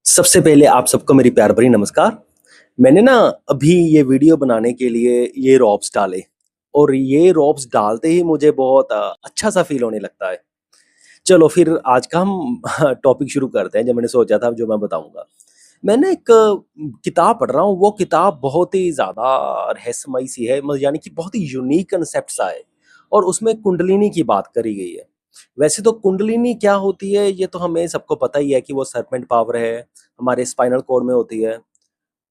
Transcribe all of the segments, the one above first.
सबसे पहले आप सबको मेरी प्यार भरी नमस्कार। मैंने ना अभी ये वीडियो बनाने के लिए ये रॉब्स डाले और ये रॉब्स डालते ही मुझे बहुत अच्छा-सा फ़ील होने लगता है। चलो फिर आज का हम टॉपिक शुरू करते हैं जो मैंने सोचा था जो मैं बताऊँगा। मैं ना एक किताब पढ़ रहा हूँ, वो किताब बहुत ही ज़्यादा रहस्यमयी सी है म यानी कि बहुत ही यूनिक कांसेप्ट सा है और उसमें कुंडलिनी की बात करी गई है। वैसे तो कुंडलिनी क्या होती है ये तो हमें सबको पता ही है कि वो सर्पेंट पावर है, हमारे स्पाइनल कॉर्ड में होती है।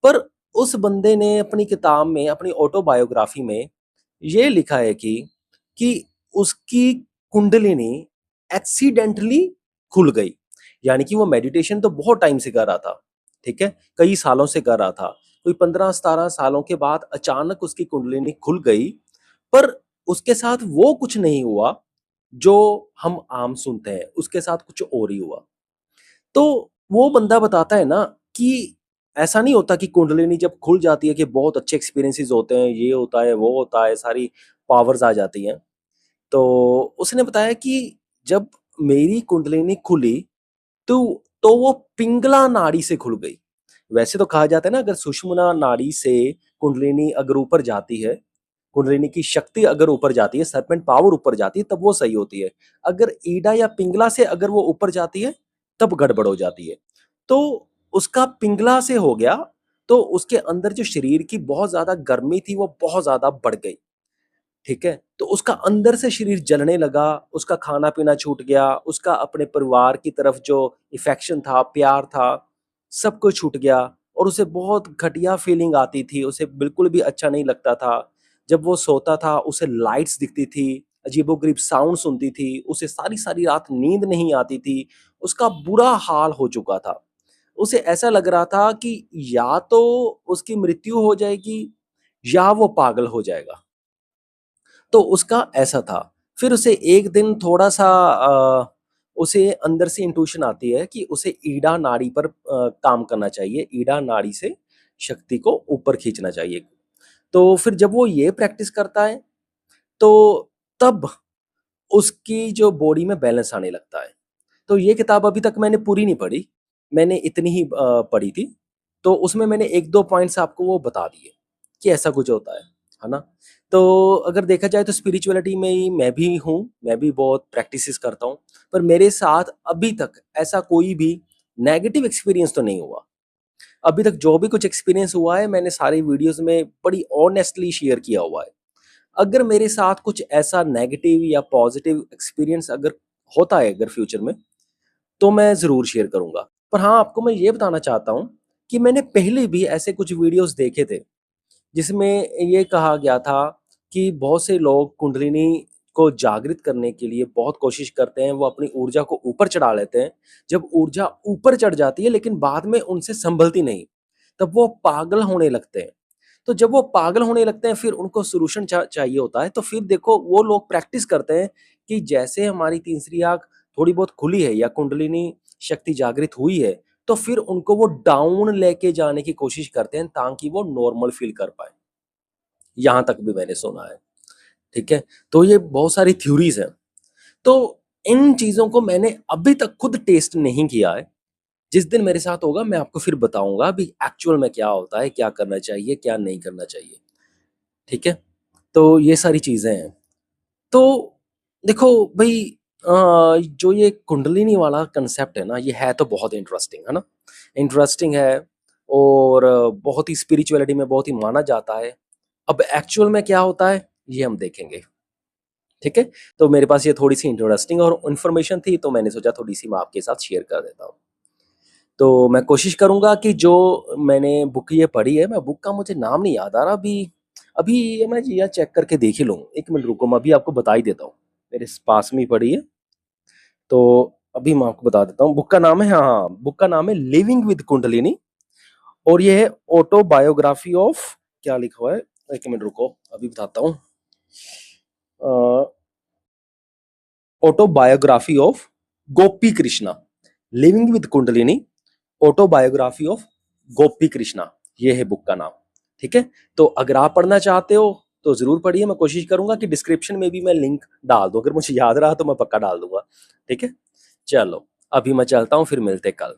पर उस बंदे ने अपनी किताब में, अपनी ऑटोबायोग्राफी में ये लिखा है कि उसकी कुंडलिनी एक्सीडेंटली खुल गई। यानी कि वो मेडिटेशन तो बहुत टाइम से कर रहा था, ठीक है? कई सालों से कर रहा था। कोई 15-17 सालों के बाद अचानक उसकी कुंडलिनी खुल गई, पर उसके साथ वो कुछ नहीं हुआ, जो हम आम सुनते हैं, उसके साथ कुछ और ही हुआ। तो वो बंदा बताता है ना कि ऐसा नहीं होता कि कुंडलिनी जब खुल जाती है कि बहुत अच्छे एक्सपीरियंसेस होते हैं, ये होता है, वो होता है, सारी पावर्स आ जाती हैं। तो उसने बताया कि जब मेरी कुंडलिनी खुली तो वो पिंगला नाड़ी से खुल गई। वैसे तो कहा जाता है ना अगर सुषुम्ना नाड़ी से कुंडलिनी अगर ऊपर जाती है, कुंडलिनी की शक्ति अगर ऊपर जाती है, सर्पेंट पावर ऊपर जाती है तब वो सही होती है। अगर ईडा या पिंगला से अगर वो ऊपर जाती है, तब गड़बड़ हो जाती है। तो उसका पिंगला से हो गया, तो उसके अंदर जो शरीर की बहुत ज़्यादा गर्मी थी वो बहुत ज़्यादा बढ़ गई। ठीक है? तो उसका अंदर से शरीर जलने लगा, उसका खाना-पीना छूट गया, उसका अपने परिवार की तरफ जो अफ़ेक्शन था, प्यार था, सब कुछ छूट गया और उसे बहुत घटिया फ़ीलिंग आती थी, उसे बिल्कुल भी अच्छा नहीं लगता था। जब वो सोता था, उसे लाइट्स दिखती थी, अजीबो-गरीब साउंड सुनती थी, उसे सारी-सारी रात नींद नहीं आती थी, उसका बुरा हाल हो चुका था। उसे ऐसा लग रहा था कि या तो उसकी मृत्यु हो जाएगी या वो पागल हो जाएगा। तो उसका ऐसा था। फिर उसे एक दिन थोड़ा-सा उसे अंदर से इंट्यूशन आती है कि उसे ईड़ा नाड़ी पर काम करना चाहिए, ईड़ा नाड़ी से शक्ति को ऊपर खींचना चाहिए। तो फिर जब वो ये प्रैक्टिस करता है, तो तब उसकी जो बॉडी में बैलेंस आने लगता है। तो ये किताब अभी तक मैंने पूरी नहीं पढ़ी, मैंने इतनी ही पढ़ी थी। तो उसमें मैंने 1-2 पॉइंट्स आपको वो बता दिए, कि ऐसा कुछ होता है ना? तो अगर देखा जाए तो स्पिरिचुअलिटी में ही मैं भी हूँ, मैं भी बहुत प्रैक्टिसेस करता हूँ, पर मेरे साथ अभी तक ऐसा कोई भी नेगेटिव एक्सपीरियंस तो नहीं हुआ। अभी तक जो भी कुछ एक्सपीरियंस हुआ है, मैंने सारी वीडियोज़ में बड़ी ऑनेस्टली शेयर किया हुआ है। अगर मेरे साथ कुछ ऐसा नेगेटिव या पॉज़िटिव एक्सपीरियंस अगर होता है अगर फ्यूचर में, तो मैं ज़रूर शेयर करूँगा। पर हाँ, आपको मैं ये बताना चाहता हूँ कि मैंने पहले भी ऐसे कुछ वीडियोज़ देखे थे, जिसमें ये कहा गया था कि बहुत से लोग कुंडलिनी को जागृत करने के लिए बहुत कोशिश करते हैं, वो अपनी ऊर्जा को ऊपर चढ़ा लेते हैं। जब ऊर्जा ऊपर चढ़ जाती है लेकिन बाद में उनसे सँभलती नहीं, तब वो पागल होने लगते हैं। तो जब वो पागल होने लगते हैं फिर उनको सॉल्यूशन चाहिए होता है, तो फिर देखो वो लोग प्रैक्टिस करते हैं कि जैसे हमारी तीसरी आँख थोड़ी बहुत खुली है या कुंडलिनी शक्ति जागृत हुई है, तो फिर उनको वो डाउन लेके जाने की कोशिश करते हैं ताकि वो नॉर्मल फ़ील कर पाएँ। यहाँ तक भी मैंने सुना है, ठीक है? तो ये बहुत सारी थ्योरीज़ हैं। तो इन चीज़ों को मैंने अभी तक खुद टेस्ट नहीं किया है। जिस दिन मेरे साथ होगा मैं आपको फिर बताऊँगा अभी एक्चुअल में क्या होता है, क्या करना चाहिए, क्या नहीं करना चाहिए, ठीक है? तो ये सारी चीज़ें हैं। तो देखो भई जो ये कुंडलिनी वाला कांसेप्ट है ना, ये है तो बहुत इंटरेस्टिंग, है ना? इंटरेस्टिंग है और बहुत ही स्पिरिचुअलिटी में बहुत ही माना जाता है। अब एक्चुअल में क्या होता है, ये हम देखेंगे, ठीक है? तो मेरे पास ये थोड़ी-सी इंटरेस्टिंग और इन्फॉर्मेशन थी, तो मैंने सोचा थोड़ी-सी मैं आपके साथ शेयर कर देता हूँ। तो मैं कोशिश करूँगा कि जो मैंने बुक ये पढ़ी है, मैं बुक का मुझे नाम नहीं याद आ रहा अभी अभी ये मैं ये चेक करके देख ही लूँ। 1 मिनट रुको, मैं अभी आपको बता ही देता हूँ। मेरे स पास में ही पड़ी है, तो अभी मैं आपको बता देता हूँ। बुक का नाम है हाँ, बुक का नाम है लिविंग विद कुंडलिनी और ये है ऑटोबायोग्राफी ऑफ क्या लिखा हुआ है? 1 मिनट रुको, अभी बताता हूँ। Uh, autobiography of Gopi Krishna, living with Kundalini autobiography of Gopi Krishna, ये है बुक का नाम, ठीक है? तो अगर आप पढ़ना चाहते हो तो ज़रूर पढ़िए, मैं कोशिश करूँगा कि डिस्क्रिप्शन में भी मैं लिंक डाल दूँ, अगर मुझे याद रहा तो मैं पक्का डाल दूँगा, ठीक है? चलो, अभी मैं चलता हूँ, फिर मिलते हैं कल।